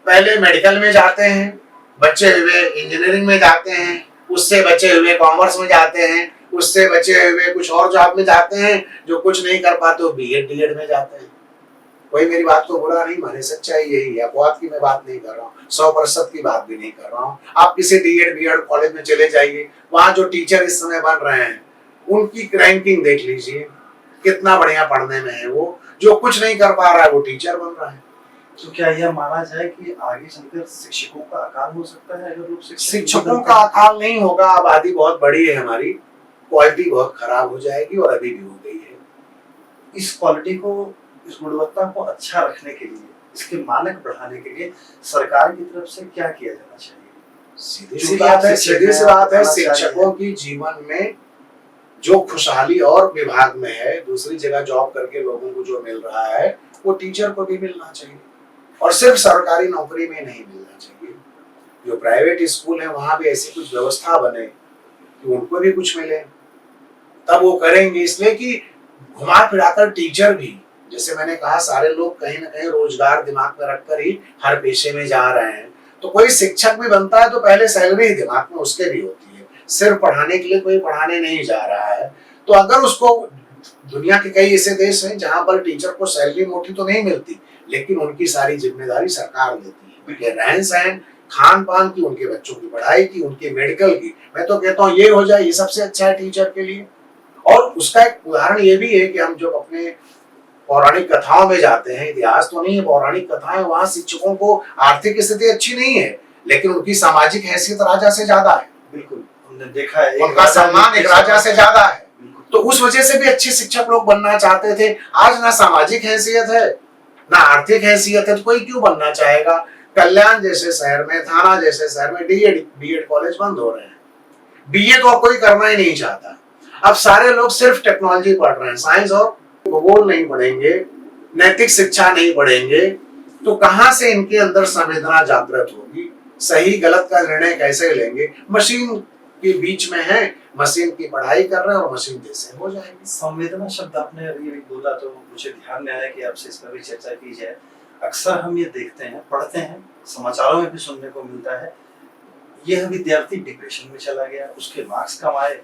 पहले मेडिकल में जाते हैं, बचे हुए इंजीनियरिंग में जाते हैं, उससे बचे हुए कॉमर्स में जाते हैं, उससे बचे हुए कुछ और जॉब में जाते हैं, जो कुछ नहीं कर पाते वो बीएड डीएड में जाते हैं। कोई मेरी बात को बुरा नहीं माने, सच्चाई यही है। अपवाद की मैं बात नहीं कर रहा हूँ, 100% की बात भी नहीं कर रहा हूँ। आप किसी डीएड बीएड कॉलेज में चले जाइए, वहां जो टीचर इस समय बन रहे हैं उनकी रैंकिंग देख लीजिए, कितना बढ़िया पढ़ने में है वो। जो कुछ नहीं कर पा रहा है वो टीचर बन रहा है। तो क्या यह माना जाए कि आगे चलकर शिक्षकों का अकाल हो सकता है अगर लोग शिक्षकों का अकाल नहीं होगा, आबादी बहुत बड़ी है हमारी, क्वालिटी बहुत खराब हो जाएगी और अभी भी हो गई है। इस क्वालिटी को, इस गुणवत्ता को अच्छा रखने के लिए, इसके मानक बढ़ाने के लिए सरकार की तरफ से क्या किया जाना चाहिए? सीधी सी बात है, शिक्षकों की जीवन में जो खुशहाली और विभाग में है, दूसरी जगह जॉब करके लोगों को जो मिल रहा है वो टीचर को भी मिलना चाहिए, और सिर्फ सरकारी नौकरी में नहीं मिलना चाहिए। जो प्राइवेट स्कूल है वहां भी ऐसी कुछ व्यवस्था बने कि उनको भी कुछ मिले, तब वो करेंगे। इसलिए कि घुमा फिराकर टीचर भी, जैसे मैंने कहा, सारे लोग कहीं ना कहीं रोजगार दिमाग में रखकर ही हर पेशे में जा रहे हैं। तो कोई शिक्षक भी बनता है तो पहले सैलरी दिमाग में उसके भी होती है, सिर्फ पढ़ाने के लिए कोई पढ़ाने नहीं जा रहा है। तो अगर उसको, दुनिया के कई ऐसे देश हैं जहां पर टीचर को सैलरी मोटी तो नहीं मिलती, लेकिन उनकी सारी जिम्मेदारी सरकार लेती है, उनके रहन सहन, खान पान की, उनके बच्चों की पढ़ाई की, उनके मेडिकल की। मैं तो कहता हूँ ये हो जाए, ये सबसे अच्छा है टीचर के लिए। और उसका एक उदाहरण ये भी है कि हम जो अपने पौराणिक कथाओं में जाते हैं, इतिहास तो नहीं है, पौराणिक कथाएं, वहां शिक्षकों को आर्थिक स्थिति अच्छी नहीं है, लेकिन उनकी सामाजिक हैसियत राजा से ज्यादा है। बिल्कुल, हमने देखा है, उनका सम्मान एक राजा से ज्यादा है। तो उस वजह से भी अच्छे शिक्षक लोग बनना चाहते थे। आज ना सामाजिक हैसियत है ना आर्थिक हैसियत है, तो कोई क्यों बनना चाहेगा। कल्याण जैसे शहर में, थाना जैसे शहर में डीएड बीएड कॉलेज बंद हो रहे हैं, बीए तो कोई करना ही नहीं चाहता। अब सारे लोग सिर्फ टेक्नोलॉजी पढ़ रहे हैं, साइंस और भूगोल नहीं पढ़ेंगे, नैतिक शिक्षा नहीं पढ़ेंगे, तो कहां से इनके अंदर संवेदना जागृत होगी, सही गलत का निर्णय कैसे लेंगे। मशीन के बीच में है, मशीन की पढ़ाई कर रहे हैं और मशीन जैसे हो जाएगी। संवेदना शब्द आपने अभी बोला तो मुझे ध्यान में आया कि आपसे इस पर भी चर्चा की जाए। अक्सर हम ये देखते हैं, पढ़ते हैं, समाचारों में भी सुनने को मिलता है, यह विद्यार्थी डिप्रेशन में चला गया, उसके मार्क्स कम आए,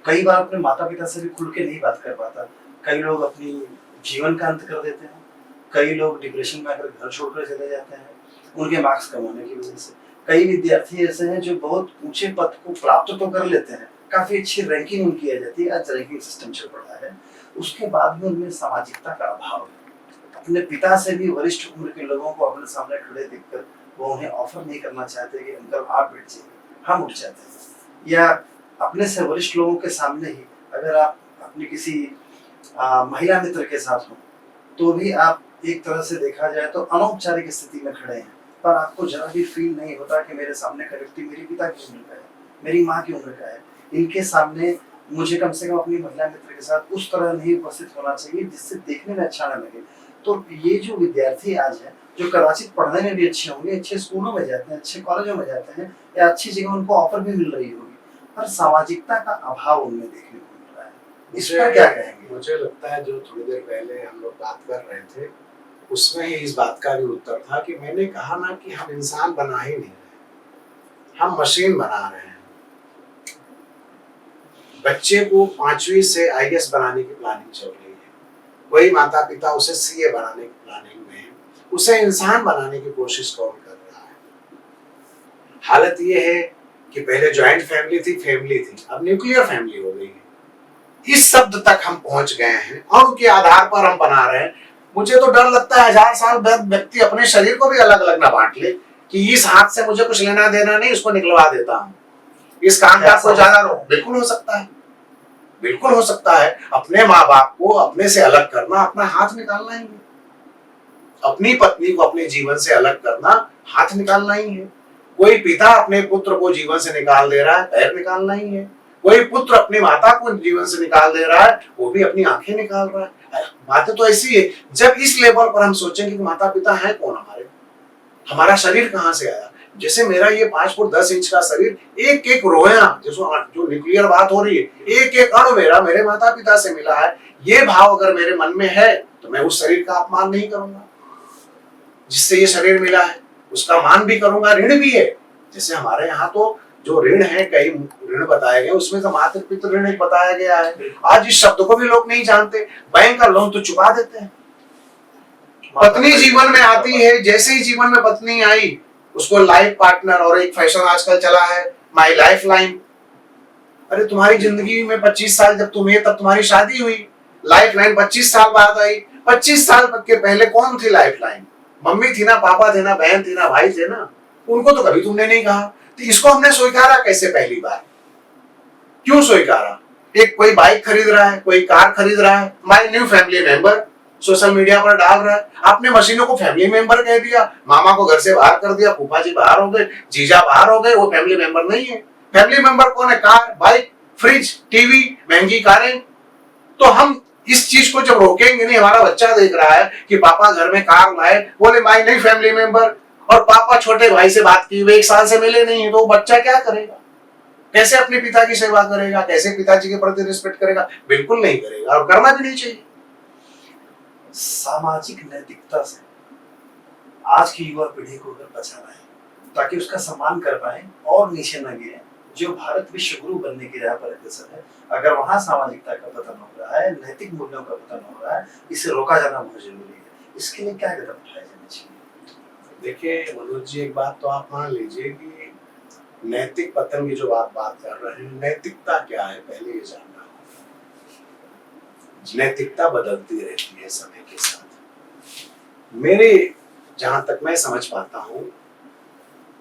कई बार अपने माता पिता से भी खुल के नहीं बात कर पाता, कई लोग अपनी जीवन का अंत कर देते हैं, कई लोग डिप्रेशन में आकर घर छोड़कर चले जाते हैं उनके मार्क्स कम होने की वजह से। कई विद्यार्थी ऐसे हैं जो बहुत ऊंचे पद को प्राप्त तो कर लेते हैं, काफी अच्छी रैंकिंग उनकी आ जाती है, आज रैंकिंग सिस्टम चल पड़ा है, उसके बाद भी उनमें सामाजिकता का अभाव है। अपने पिता से भी वरिष्ठ उम्र के लोगों को अपने सामने खड़े देखकर वो उन्हें ऑफर नहीं करना चाहते कि अंकल आप बैठ जाइए, हम उठ जाते हैं। या अपने से वरिष्ठ लोगों के सामने ही अगर आप अपनी किसी महिला मित्र के साथ हो तो भी आप एक तरह से देखा जाए तो अनौपचारिक स्थिति में खड़े हैं, पर आपको जरा भी फील नहीं होता कि मेरे सामने का व्यक्ति मेरे पिता की उम्र का है, मेरी माँ की उम्र का है, इनके सामने मुझे कम से कम अपनी महिला मित्र के साथ उस तरह नहीं उपस्थित होना चाहिए जिससे देखने में अच्छा न लगे। तो ये जो विद्यार्थी आज है, जो कदाचित पढ़ने में भी अच्छे होंगे, अच्छे स्कूलों में जाते हैं, अच्छे कॉलेजों में जाते हैं, या अच्छी जगह उनको ऑफर भी मिल रही होगी, पर सामाजिकता का अभाव उनमें देखने को मिल रहा है। इस पर क्या कहेंगे? मुझे लगता है जो थोड़ी देर पहले हम लोग बात कर रहे थे उसमें ही इस बात का भी उत्तर था कि मैंने कहा ना कि हम इंसान बना ही नहीं रहे, हम मशीन बना रहे हैं। बच्चे को 5वीं से IAS बनाने की प्लानिंग चल रही है, कोई माता पिता उसे CA बनाने की प्लानिंग में है, उसे इंसान बनाने की कोशिश कौन कर रहा है। हालत ये है कि पहले जॉइंट फैमिली थी, अब न्यूक्लियर फैमिली हो गई है। इस शब्द तक हम पहुंच गए हैं और उनके आधार पर हम बना रहे हैं। मुझे तो डर लगता है 1000 साल बाद व्यक्ति अपने शरीर को भी अलग अलग ना बांट ले कि इस हाथ से मुझे कुछ लेना देना नहीं, इसको निकलवा देता हूँ, इस काम का कोई ज्यादा बिल्कुल हो सकता है, बिल्कुल हो सकता है। अपने माँ बाप को अपने से अलग करना, अपना हाथ निकालना ही है। अपनी पत्नी को अपने जीवन से अलग करना, हाथ निकालना ही है। कोई पिता अपने पुत्र को जीवन से निकाल दे रहा है, पैर निकालना ही है। कोई पुत्र अपनी माता को जीवन से निकाल दे रहा है, वो भी अपनी आंखें निकाल रहा है। बातें तो ऐसी है। जब इस लेवल पर हम सोचेंगे कि माता पिता है कौन हमारे, हमारा शरीर कहाँ से आया। जैसे मेरा ये 5 फुट 10 इंच का शरीर, एक एक रोया जो न्यूक्लियर बात हो रही है, एक एक अणु मेरा मेरे माता पिता से मिला है। ये भाव अगर मेरे मन में है तो मैं उस शरीर का अपमान नहीं करूंगा जिससे ये शरीर मिला है, उसका मान भी करूंगा। ऋण भी है, जैसे हमारे यहाँ तो जो ऋण है, कई ऋण बताए गए, उसमें तो मातृ पितृ ऋण बताया गया है। आज इस शब्द को भी लोग नहीं जानते। बैंक का लोन तो चुका देते हैं। पत्नी जीवन में आती है, जैसे ही जीवन में पत्नी आई उसको लाइफ पार्टनर, और एक फैशन आजकल चला है माई लाइफ लाइन। अरे तुम्हारी जिंदगी में 25 साल जब तुम तब तुम्हारी शादी हुई, लाइफ लाइन 25 साल बाद आई। 25 साल के पहले कौन थी लाइफ लाइन? मम्मी थी ना, पापा थे ना, बहन थी ना, भाई थे ना, उनको तो कभी तुमने नहीं कहा। तो इसको हमने स्वीकारा कैसे पहली बार? क्यों स्वीकारा? एक कोई बाइक खरीद रहा है, कोई कार खरीद रहा है, my new family member social media पर डाल रहा है। आपने मशीनों को फैमिली मेंबर कह दिया, मामा को घर से बाहर कर दिया, फूफा जी बाहर हो गए, जीजा बाहर हो गए, वो फैमिली मेंबर नहीं है। फैमिली मेंबर कौन है? कार, बाइक, फ्रिज, टीवी, महंगी कारें। तो हम इस चीज को जब रोकेंगे नहीं, हमारा बच्चा देख रहा है कि पापा घर में कार लाए, बोले माय नहीं फैमिली मेंबर, और पापा छोटे भाई से बात की, वे 1 साल से मिले नहीं है, तो बच्चा क्या करेगा? कैसे अपने पिता की सेवा करेगा? कैसे पिताजी के प्रति रिस्पेक्ट करेगा? बिल्कुल नहीं करेगा, और करना भी नहीं चाहिए। सामाजिक नैतिकता से आज की युवा पीढ़ी को अगर बचाना है ताकि उसका सम्मान कर पाए और नीचे न गिरे, जो भारत विश्व गुरु बनने की राह पर अग्रसर है, अगर वहां सामाजिकता का पतन हो रहा है, नैतिक मूल्यों का पतन हो रहा है, इसे रोका जाना बहुत जरूरी है। इसके लिए क्या कदम उठाए जाने चाहिए? देखिए मनोज जी, एक बात तो आप मान लीजिए कि नैतिक पतन की जो बात कर रहे हैं, नैतिकता क्या है पहले ये जानना होगा। नैतिकता बदलती रहती है समय के साथ। मेरे जहां तक मैं समझ पाता हूँ,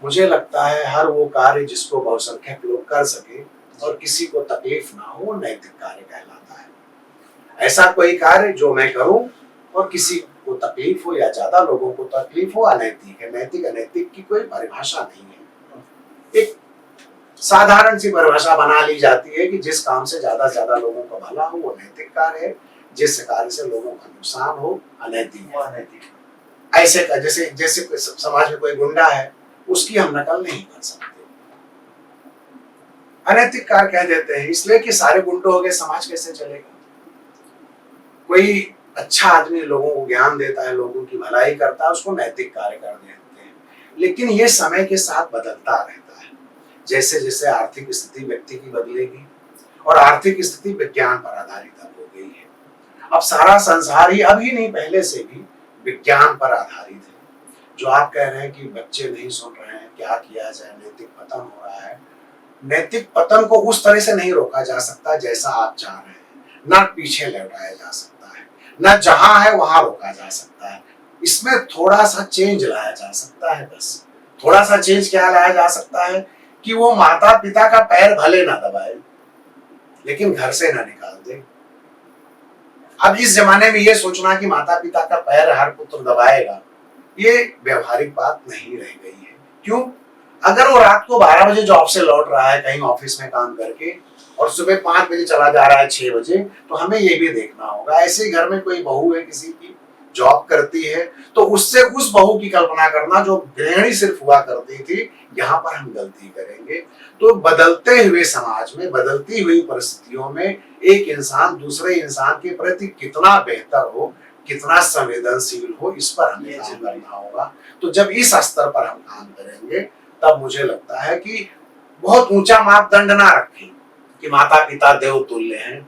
मुझे लगता है हर वो कार्य जिसको बहुसंख्यक लोग कर सके और किसी को तकलीफ ना हो, नैतिक कार्य कहलाता है। ऐसा कोई कार्य जो मैं करूं और किसी को तकलीफ हो या ज्यादा लोगों को तकलीफ हो, अनैतिक है। नैतिक अनैतिक की कोई परिभाषा नहीं है। एक साधारण सी परिभाषा बना ली जाती है कि जिस काम से ज्यादा लोगों का भला हो वो नैतिक कार्य है, जिस कार्य से लोगों का नुकसान हो अनैतिक है। अनैतिक ऐसे का जैसे जैसे समाज में कोई गुंडा है, उसकी हम नकल नहीं कर सकते, अनैतिक कार्य कह देते हैं, इसलिए कि सारे गुंडों हो गए, समाज कैसे चलेगा? कोई अच्छा आदमी लोगों को ज्ञान देता है, लोगों की भलाई करता है, उसको नैतिक कार्य करने होते हैं। लेकिन ये समय के साथ बदलता रहता है। जैसे जैसे आर्थिक स्थिति व्यक्ति की बदलेगी, और आर्थिक स्थिति विज्ञान पर आधारित अब हो गई है। अब सारा संसार ही, अभी नहीं पहले से भी विज्ञान पर आधारित है। जो आप कह रहे हैं कि बच्चे नहीं सुन रहे हैं, क्या किया जाए, नैतिक पतन हो रहा है। नैतिक पतन को उस तरह से नहीं रोका जा सकता जैसा आप चाह रहे हैं, ना पीछे लौटाया जा सकता है, ना जहां है वहां रोका जा सकता है। इसमें थोड़ा सा चेंज लाया जा सकता है। बस थोड़ा सा चेंज क्या लाया जा सकता है कि वो माता पिता का पैर भले ना दबाए, लेकिन घर से ना निकाल दे। अब इस जमाने में ये सोचना कि माता पिता का पैर हर पुत्र दबाएगा, ये व्यवहारिक बात नहीं रह गई है। क्यों? अगर वो रात को 12 बजे जॉब से लौट रहा है कहीं ऑफिस में काम करके, और सुबह 5 बजे चला जा रहा है 6 बजे, तो हमें ये भी देखना होगा। ऐसे घर में कोई बहू है किसी की, जॉब करती है, तो उससे उस बहू की कल्पना करना जो गृहिणी सिर्फ हुआ करती थी, यहाँ पर हम गलती करेंगे। तो बदलते हुए समाज में, बदलती हुई परिस्थितियों में एक इंसान दूसरे इंसान के प्रति कितना बेहतर हो, कितना संवेदनशील हो, इस पर हमें काम करना होगा। तो जब इस स्तर पर हम काम करेंगे, तब मुझे लगता है कि बहुत ऊंचा मापदंड ना रखें कि माता पिता देव तुल्य हैं।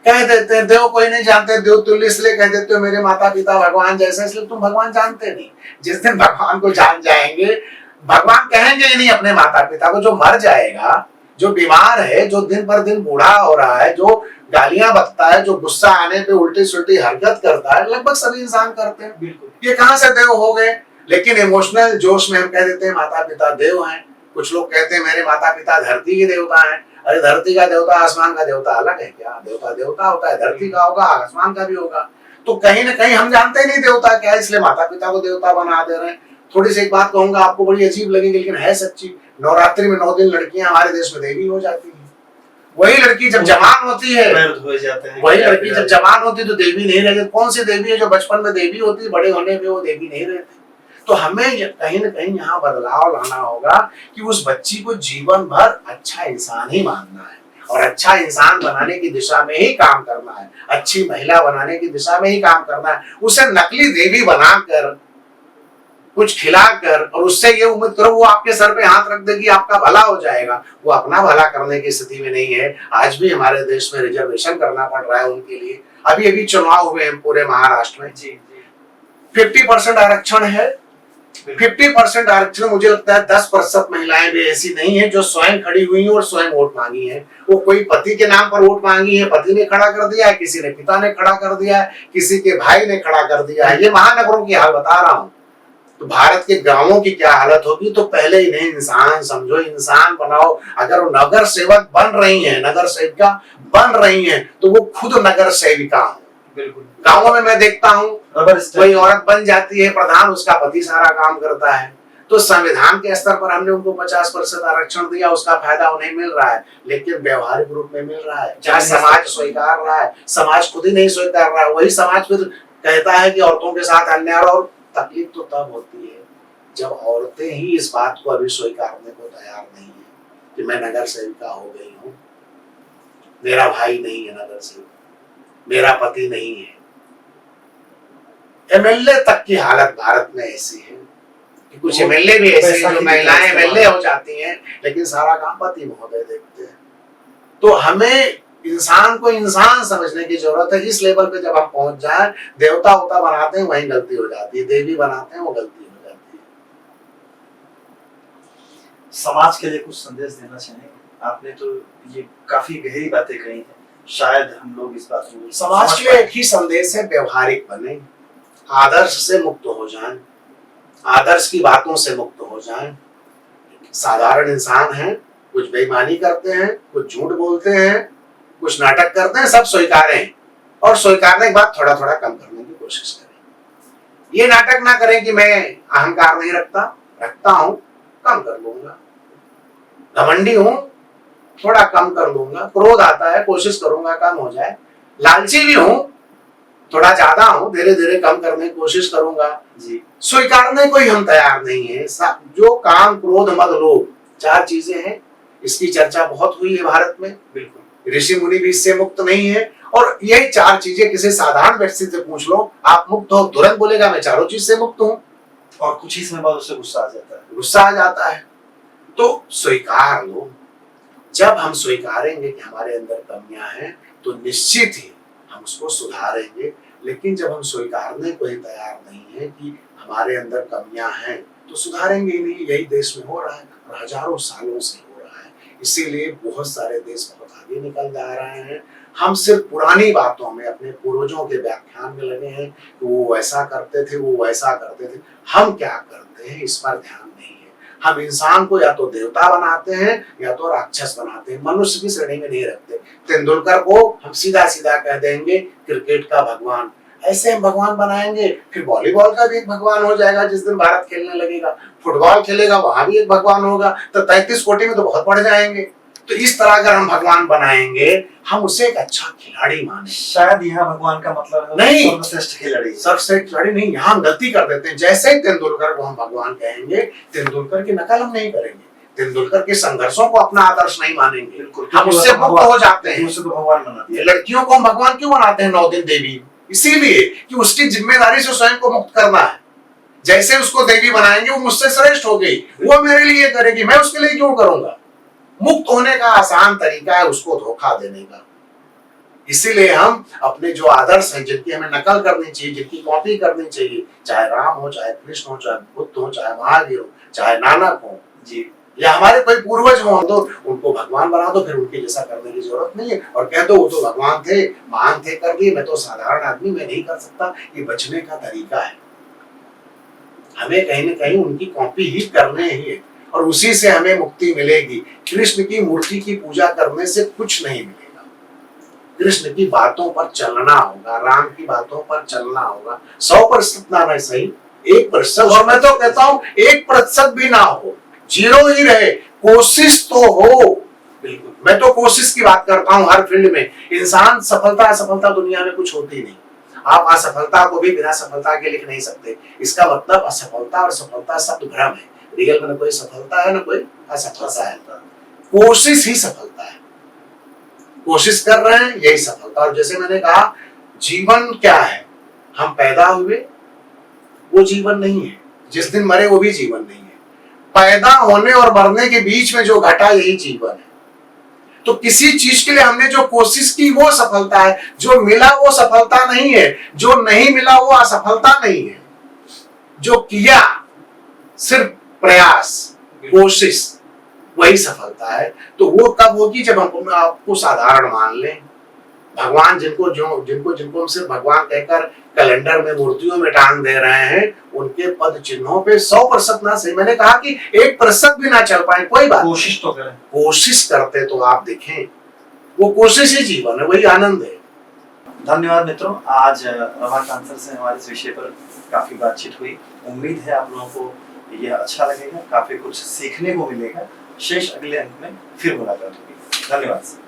कह देते हैं देव कोई नहीं जानते, देव तुल्य इसलिए कह देते हो मेरे माता पिता भगवान जैसे, इसलिए तुम भगवान जानते नहीं। जिस दिन भगवान को जान जाएंगे, भगवान कहेंगे ही नहीं अपने माता पिता को। जो मर जाएगा, जो बीमार है, जो दिन पर दिन बूढ़ा हो रहा है, जो गालियां बकता है, जो गुस्सा आने पे उल्टी सुल्टी हरकत करता है, लगभग सभी इंसान करते हैं। बिल्कुल, ये कहां से देव हो गए? लेकिन इमोशनल जोश में हम कह देते हैं माता पिता देव हैं। कुछ लोग कहते हैं मेरे माता पिता धरती के देवता हैं। अरे धरती का देवता आसमान का देवता अलग है क्या? देवता देवता होता है, धरती का होगा, आसमान का भी होगा। तो कहीं ना कहीं हम जानते ही नहीं देवता क्या, इसलिए माता पिता को देवता बना दे रहे हैं। थोड़ी सी एक बात कहूंगा, आपको बड़ी अजीब लगेगी लेकिन है सच्ची। नवरात्रि में 9 दिन लड़कियां हमारे देश में देवी हो जाती है। वही लड़की जब जवान होती है, वही लड़की जब जवान होती है तो देवी नहीं रहती। कौन सी देवी है जो बचपन में देवी होती है, बड़े होने पे वो देवी नहीं रहती? तो हमें कहीं ना कहीं यहाँ बदलाव लाना होगा कि उस बच्ची को जीवन भर अच्छा इंसान ही मानना है, और अच्छा इंसान बनाने की दिशा में ही काम करना है, अच्छी महिला बनाने की दिशा में ही काम करना है। उसे नकली देवी बनाकर, कुछ खिलाकर, और उससे ये उम्मीद करो वो आपके सर पे हाथ रख देगी आपका भला हो जाएगा, वो अपना भला करने की स्थिति में नहीं है। आज भी हमारे देश में रिजर्वेशन करना पड़ रहा है उनके लिए। अभी अभी चुनाव हुए हैं पूरे महाराष्ट्र में, 50% आरक्षण है। 50% आरक्षण, मुझे लगता है 10% महिलाएं भी ऐसी नहीं है जो स्वयं खड़ी हुई हैं और स्वयं वोट मांगी है। वो कोई पति के नाम पर वोट मांगी है, पति ने खड़ा कर दिया है, किसी ने पिता ने खड़ा कर दिया है, किसी के भाई ने खड़ा कर दिया है। ये महानगरों की हाल बता रहा हूँ। तो भारत के गांवों की क्या हालत होगी? तो पहले इन्हें इंसान समझो, इंसान बनाओ। अगर वो नगर सेवक बन रही हैं, नगर सेविका बन रही हैं, तो वो खुद नगर सेविका हो। बिल्कुल, गांवों में मैं देखता हूँ कोई औरत बन जाती है प्रधान, उसका पति सारा काम करता है। तो संविधान के स्तर पर हमने उनको 50% आरक्षण दिया, उसका फायदा उन्हें मिल रहा है, लेकिन व्यवहारिक रूप में मिल रहा है जहाँ समाज स्वीकार रहा है। समाज खुद ही नहीं स्वीकार रहा है, वही समाज फिर कहता है कि औरतों के साथ अन्याय। और तकलीफ तो तब होती है जब औरतें ही इस बात को अभी स्वीकारने को तैयार नहीं है कि मैं नगर सेविका हो गई हूँ, मेरा भाई नहीं है नगर सेवक, मेरा पति नहीं है। एमएलए तक की हालत भारत में ऐसी है कि कुछ एमएलए भी ऐसे हैं जो महिलाएं एमएलए हो जाती हैं, लेकिन सारा काम पति महोदय देखते हैं। तो हमें इंसान को इंसान समझने की जरूरत है। इस लेवल पे जब हम पहुंच जाए, देवता उता बनाते हैं वहीं गलती हो जाती है, देवी बनाते हैं वो गलती हो जाती है। समाज के लिए कुछ संदेश देना चाहेंगे? आपने तो ये काफी गहरी बातें कही हैं, शायद हम लोग इस बात को समाज के लिए एक ही संदेश है, व्यवहारिक बने, आदर्श से मुक्त हो जाएं, आदर्श की बातों से मुक्त हो जाएं। साधारण इंसान हैं, कुछ बेईमानी करते हैं, कुछ झूठ बोलते हैं, कुछ नाटक करते हैं, सब स्वीकारें, और स्वीकारने के बाद थोड़ा थोड़ा कम करने की कोशिश करें। ये नाटक ना करें कि मैं अहंकार नहीं रखता हूं, कम कर लूंगा, घमंडी हूं, थोड़ा कम कर लूंगा, क्रोध आता है, कोशिश करूंगा कम हो जाए, लालची भी हूं, थोड़ा ज्यादा हूं, धीरे धीरे कम करने की कोशिश करूंगा। जी, स्वीकारने को ही हम तैयार नहीं है। जो काम, क्रोध, मद, लोभ, 4 चीजें हैं, इसकी चर्चा बहुत हुई है भारत में। बिल्कुल, ऋषि मुनि भी इससे मुक्त नहीं है। और ये चार चीजें किसी साधारण व्यक्ति से पूछ लो, आप मुक्त हो, तुरंत बोलेगा मैं चारों चीज से मुक्त हूं। और कुछ ही समय बाद उसे गुस्सा आ जाता है। गुस्सा आ जाता है। तो स्वीकार लो। जब हम स्वीकारेंगे कि हमारे अंदर कमियां हैं तो निश्चित ही हम उसको सुधारेंगे। लेकिन जब हम स्वीकारने को ही तैयार नहीं है कि हमारे अंदर कमियां हैं तो सुधारेंगे ही नहीं। यही देश में हो रहा है और हजारों सालों से हो रहा है। इसीलिए बहुत सारे देश बहुत आगे निकल जा रहे हैं। हम सिर्फ पुरानी बातों में, अपने पूर्वजों के व्याख्यान में लगे हैं कि वो वैसा करते थे, वो वैसा करते थे। हम क्या करते हैं इस पर ध्यान नहीं है। हम इंसान को या तो देवता बनाते हैं या तो राक्षस बनाते हैं, मनुष्य की श्रेणी में नहीं रखते। तेंदुलकर को हम सीधा सीधा कह देंगे क्रिकेट का भगवान। ऐसे हम भगवान बनाएंगे, फिर वॉलीबॉल का भी एक भगवान हो जाएगा। जिस दिन भारत खेलने लगेगा, फुटबॉल खेलेगा, वहां भी एक भगवान होगा। तो 33 कोटि में तो बहुत बढ़ जाएंगे। तो इस तरह अगर हम भगवान बनाएंगे, हम उसे एक अच्छा खिलाड़ी माने। शायद यहाँ भगवान का मतलब नहीं, सर्वश्रेष्ठ खिलाड़ी। सर्वश्रेष्ठ खिलाड़ी नहीं, यहाँ हम गलती कर देते हैं। जैसे ही तेंदुलकर को हम भगवान कहेंगे, तेंदुलकर की नकल हम नहीं करेंगे, तेंदुलकर के संघर्षों को अपना आदर्श नहीं मानेंगे, हम उससे मुक्त हो जाते हैं। उसे तो भगवान बना दिया। लड़कियों को हम भगवान क्यों बनाते हैं 9 दिन देवी? इसीलिए कि उसकी जिम्मेदारी से स्वयं को मुक्त करना है। जैसे उसको देवी बनाएंगे, वो मुझसे श्रेष्ठ हो गई, वो मेरे लिए करेगी, मैं उसके लिए क्यों करूंगा? मुक्त होने का आसान तरीका है उसको धोखा देने का। इसीलिए हम अपने जो आदर्श हैं, जिनकी हमें नकल करनी चाहिए, जिनकी कॉपी करनी चाहिए, चाहे राम हो, चाहे कृष्ण हो, चाहे बुद्ध हो, चाहे महावीर हो, चाहे नानक हो जी, या हमारे कोई पूर्वज हो, तो उनको भगवान बना दो। फिर उनके जैसा करने की जरूरत नहीं है और कह दो वो तो भगवान थे, महान थे, कर दिए, मैं तो साधारण आदमी, मैं नहीं कर सकता। ये बचने का तरीका है। हमें कहीं ना कहीं उनकी कॉपी ही करने ही है और उसी से हमें मुक्ति मिलेगी। कृष्ण की मूर्ति की पूजा करने से कुछ नहीं मिलेगा। कृष्ण की बातों पर चलना होगा, राम की बातों पर चलना होगा। 100% ना रहे सही, 1%, और मैं तो कहता हूँ 1% भी ना हो, 0 ही रहे, कोशिश तो हो। बिल्कुल, मैं तो कोशिश की बात करता हूँ हर फील्ड में। इंसान सफलता असफलता दुनिया में कुछ होती नहीं। आप असफलता को भी बिना सफलता के लिख नहीं सकते। इसका मतलब असफलता और सफलता शब्द भ्रम है। रियल में न कोई सफलता है, न कोई असफलता है। कोशिश ही सफलता है। कोशिश कर रहे हैं, यही सफलता। और जैसे मैंने कहा, जीवन क्या है? हम पैदा हुए, वो जीवन नहीं है। जिस दिन मरे, वो भी जीवन नहीं है। पैदा होने और मरने के बीच में जो घटा, यही जीवन है। तो किसी चीज के लिए हमने जो कोशिश की, वो सफलता है। जो मिला, वो सफलता नहीं है। जो नहीं मिला, वो असफलता नहीं है। जो किया, सिर्फ प्रयास, कोशिश, वही सफलता है। तो वो कब होगी? जब हम आपको साधारण मान लें। भगवान जिनको हम सिर्फ भगवान कहकर कैलेंडर में, मूर्तियों में टांग दे रहे हैं, उनके पद चिन्हों पे 100% ना सही, मैंने कहा कि 1% भी ना चल पाए, कोई बात, कोशिश तो करें। कोशिश करते तो आप देखें, वो कोशिश ही जीवन है, वही आनंद है। धन्यवाद मित्रों, आज रमाकांत सर से हमारे इस विषय पर काफी बातचीत हुई। उम्मीद है आप लोगों को यह अच्छा लगेगा, काफी कुछ सीखने को मिलेगा। शेष अगले अंक में फिर मुलाकात होगी। धन्यवाद सर।